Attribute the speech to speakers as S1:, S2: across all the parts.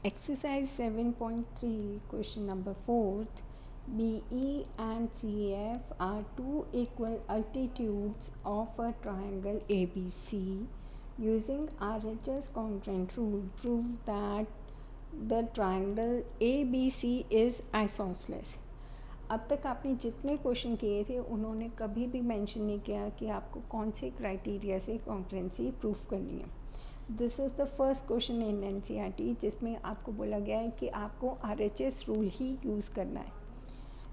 S1: Exercise 7.3, question number 4. BE and CF are two equal altitudes of a triangle ABC. Using RHS congruent rule, prove that the triangle ABC is isosceles. अब तक आपने जितने question किए थे उन्होंने कभी भी मेंशन नहीं किया कि आपको कौन से क्राइटेरिया से कॉन्ग्रुएंसी प्रूफ करनी है. This is the first question in NCERT जिसमें आपको बोला गया है कि आपको आरएचएस रूल ही यूज़ करना है.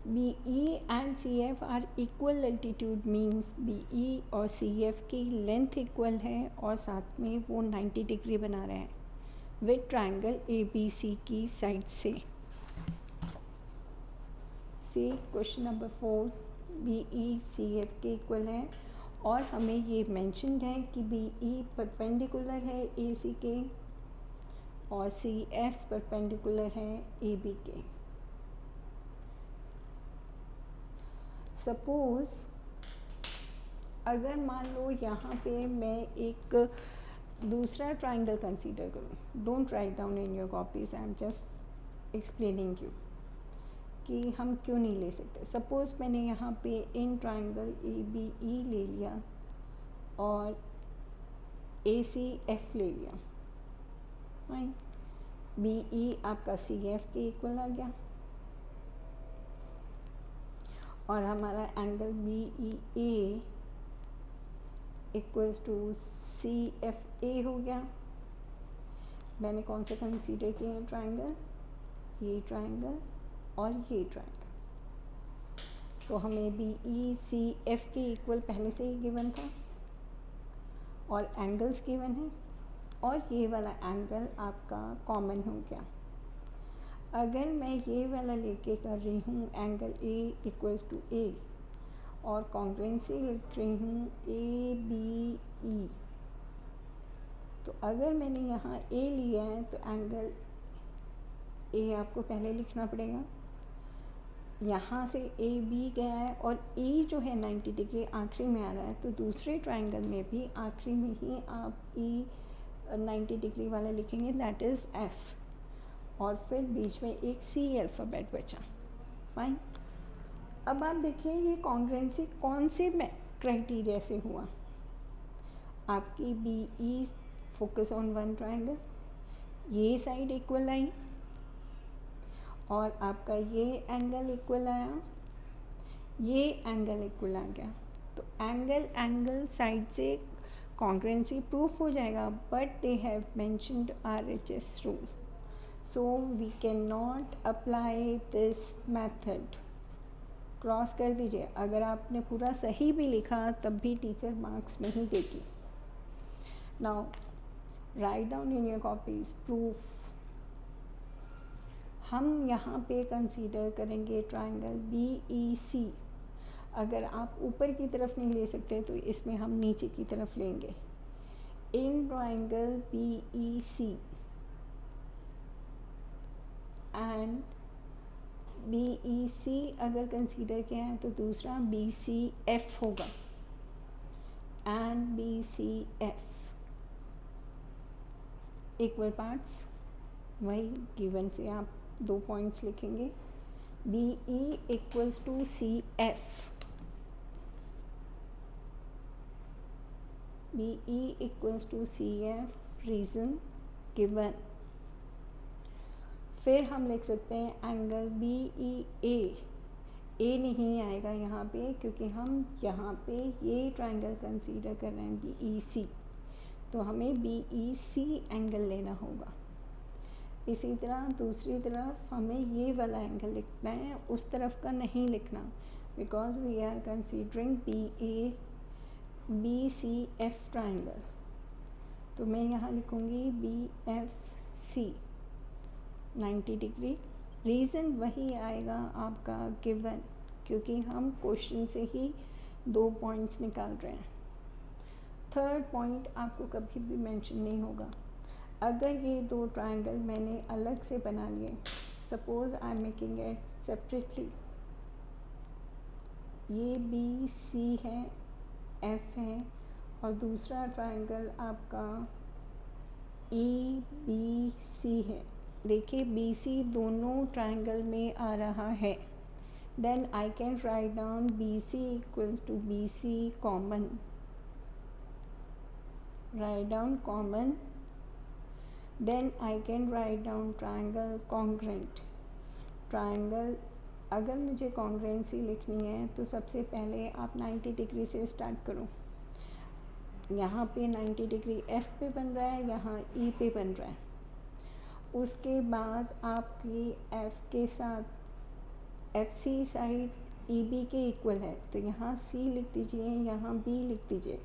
S1: BE and CF are equal altitude means BE और CF की लेंथ इक्वल है और साथ में वो 90 डिग्री बना रहे हैं विद ट्रायंगल ABC की साइड से. सी क्वेश्चन नंबर 4, BE CF के इक्वल है और हमें ये मेंशनड है कि BE परपेंडिकुलर है AC के और CF परपेंडिकुलर है AB के. सपोज़ अगर मान लो यहाँ पे मैं एक दूसरा ट्राइंगल कंसीडर करूँ. Don't write down in your copies, I am just explaining you कि हम क्यों नहीं ले सकते. सपोज़ मैंने यहाँ पे इन ट्राइंगल ABE ले लिया और ACF ले लिया. फाइन. BE आपका CF के इक्वल आ गया और हमारा angle BEA equals to CFA हो गया. मैंने कौन से कंसीडर किए हैं ट्राइंगल? ये ट्राइंगल और ये ट्राइंगल. तो हमें BE CF के इक्वल पहले से ही गिवन था और एंगल्स गिवन है और ये वाला एंगल आपका कॉमन हो गया. अगर मैं ये वाला लेके कर रही हूँ angle A equals to A और कॉन्ग्रुएंसी लिख रही हूँ ABE, तो अगर मैंने यहाँ A लिया है तो एंगल A आपको पहले लिखना पड़ेगा. यहाँ से AB गया है और E जो है 90 डिग्री आखिरी में आ रहा है, तो दूसरे ट्राइंगल में भी आखिरी में ही आप E 90 डिग्री वाला लिखेंगे, दैट इज़ F. और फिर बीच में एक C अल्फ़ाबेट बचा. फाइन. अब आप देखिए ये कॉन्ग्रुएंसी कौन से क्राइटेरिया से हुआ. आपकी BE focus on one triangle, ये साइड इक्वल आई और आपका ये एंगल इक्वल आया, ये एंगल इक्वल आ गया. तो एंगल साइड से कॉन्ग्रुएंसी प्रूफ हो जाएगा, but they have mentioned RHS rule, so we cannot apply this method. Cross कर दीजिए. अगर आपने पूरा सही भी लिखा तब भी टीचर मार्क्स नहीं देगी. Now right down in your copies proof. हम यहाँ पे कंसीडर करेंगे ट्राइंगल BEC. अगर आप ऊपर की तरफ नहीं ले सकते तो इसमें हम नीचे की तरफ लेंगे. In triangle BEC and BEC अगर कंसीडर किया है तो दूसरा BCF होगा एंड BCF इक्वल पार्ट्स. वही गिवन से आप 2 पॉइंट्स लिखेंगे. BE equals to CF, BE equals to CF, reason given. फिर हम लिख सकते हैं एंगल BEA. A नहीं आएगा यहाँ पे क्योंकि हम यहाँ पे ये ट्राइंगल कंसीडर कर रहे हैं BEC, तो हमें BEC एंगल लेना होगा. इसी तरह दूसरी तरफ हमें ये वाला एंगल लिखना है, उस तरफ का नहीं लिखना, because we are considering BCF triangle. तो मैं यहाँ लिखूँगी BFC 90 डिग्री. रीज़न वही आएगा आपका गिवन, क्योंकि हम क्वेश्चन से ही 2 पॉइंट्स निकाल रहे हैं. थर्ड पॉइंट आपको कभी भी मेंशन नहीं होगा. अगर ये 2 ट्राइंगल मैंने अलग से बना लिए, suppose I am making it separately, ये BC है, F है और दूसरा ट्राइंगल आपका EBC है. देखिए बी सी दोनों ट्राइंगल में आ रहा है, then I can write down B C equals to B C common, write down common, then I can write down triangle congruent. Triangle अगर मुझे कॉन्ग्रेंसी लिखनी है तो सबसे पहले आप 90 डिग्री से स्टार्ट करो। यहाँ पे 90 डिग्री एफ पे बन रहा है, यहाँ ई पे बन रहा है। उसके बाद आपकी एफ के साथ F C side E B के इक्वल है, तो यहाँ सी लिख दीजिए, यहाँ बी लिख दीजिए।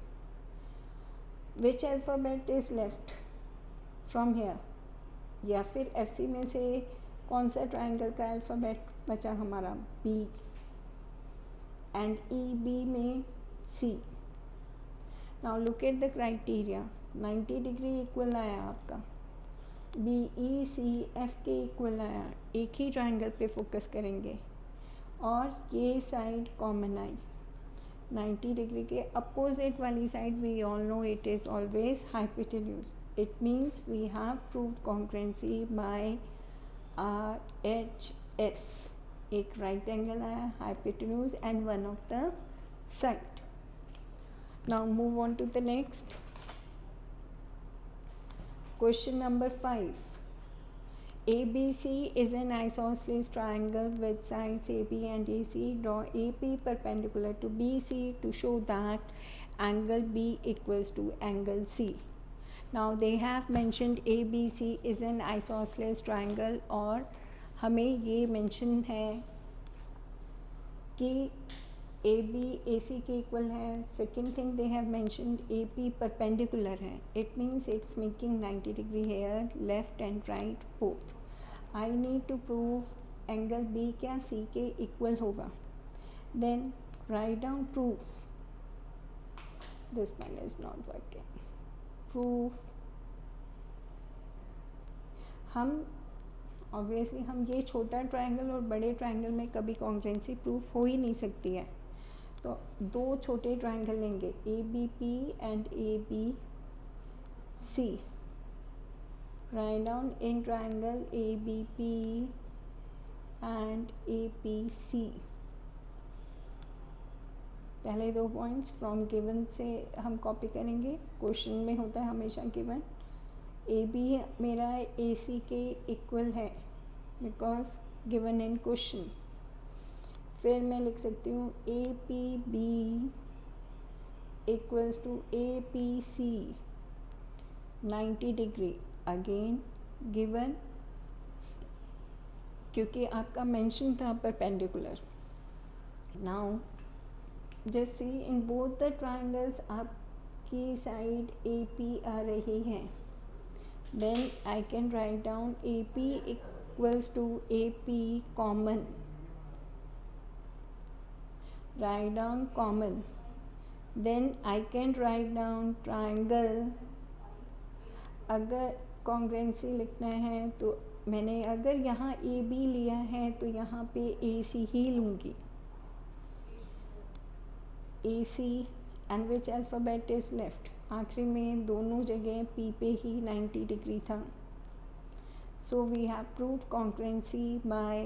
S1: Which alphabet is left from here, या फिर एफ सी में से कौन सा ट्राइंगल का अल्फ़ाबेट बचा हमारा, बी, एंड ई बी में C. Now look at the criteria, 90 degree equal आया आपका, बी ई सी एफ के इक्वल आया, एक ही ट्राइंगल पे फोकस करेंगे, और ये साइड कॉमन आई। 90 डिग्री के अपोजिट वाली side we all know it is always hypotenuse, it means we have proved congruency by R H S. एक राइट एंगल आया, hypotenuse and one of the side. Now move on to the next question number 5। ABC is an isosceles triangle with sides AB and AC. Draw AP perpendicular to BC to show that angle B equals to angle C. Now they have mentioned ABC is an isosceles triangle, और हमें ये mention है कि AB AC के equal है। Second thing they have mentioned AP perpendicular है, it means it's making 90 degree here, left and right both. I need to prove angle B क्या C के इक्वल होगा। Then write down proof, this one is not working. Proof, हम obviously हम ये छोटा triangle और बड़े ट्रायंगल में कभी कॉन्ग्रुएंसी प्रूफ हो ही नहीं सकती है, तो दो छोटे ट्रायंगल लेंगे, A B P and A B C. Write down in triangle A B P and A P C. पहले दो पॉइंट्स फ्रॉम गिवन से हम कॉपी करेंगे, क्वेश्चन में होता है हमेशा गिवन। ए बी मेरा ए सी के इक्वल है बिकॉज गिवन इन क्वेश्चन। फिर मैं लिख सकती हूँ A P B equals to A P C 90 degree, again given, क्योंकि आपका मेंशन था perpendicular. Now just see in both the triangles आपकी साइड ए पी आ रही है, then I can write down A P equals to A P common, write down common, then I can write down triangle। अगर congruency लिखना है तो मैंने अगर यहाँ ए बी लिया है तो यहाँ पे ए सी ही लूँगी, A C and which alphabet is left. आखिरी में दोनों जगह पी पे ही 90 डिग्री था, so we have proved congruency by,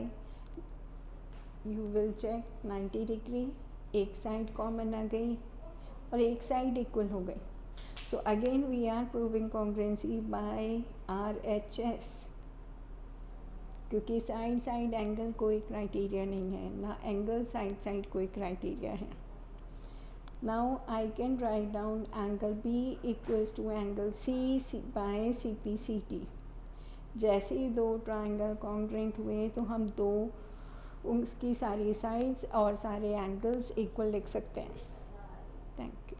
S1: you will check 90 degree, एक साइड कॉमन आ गई और एक साइड इक्वल हो गई। So again we are proving congruency by R H S, क्योंकि साइड साइड एंगल कोई क्राइटेरिया नहीं है, ना एंगल साइड साइड कोई क्राइटेरिया है। Now I can write down angle B equals to angle C by C P C T. जैसे ही दो ट्राइंगल कॉन्ग्रुएंट हुए तो हम दो उसकी सारी साइड्स और सारे एंगल्स इक्वल लिख सकते हैं। Thank you.